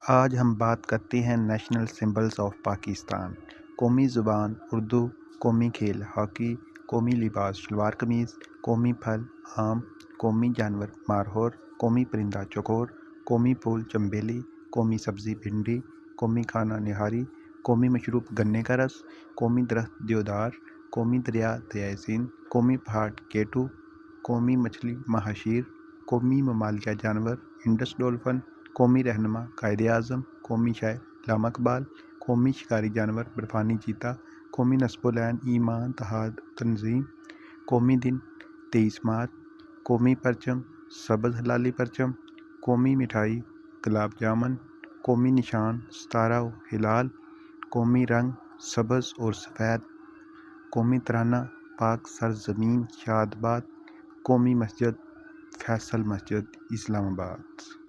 آج ہم بات کرتے ہیں نیشنل سمبلز آف پاکستان۔ قومی زبان اردو، قومی کھیل ہاکی، قومی لباس شلوار قمیض، قومی پھل آم، قومی جانور مارہور، قومی پرندہ چکور، قومی پھول چنبیلی، قومی سبزی بھنڈی، قومی کھانا نہاری، قومی مشروب گنے کا رس، قومی درخت دیودار، قومی دریا دریائے سندھ، قومی پہاڑ کیٹو، قومی مچھلی ماہا شیر، قومی ممالیہ جانور انڈس ڈولفن، قومی رہنما قائد اعظم، قومی شاعر علامہ اقبال، قومی شکاری جانور برفانی چیتا، قومی نصب العین ایمان اتحاد تنظیم، قومی دن 23 مارچ، قومی پرچم سبز ہلالی پرچم، قومی مٹھائی گلاب جامن، قومی نشان ستارہ و ہلال، قومی رنگ سبز اور سفید، قومی ترانہ پاک سرزمین شاد باد، قومی مسجد فیصل مسجد اسلام آباد۔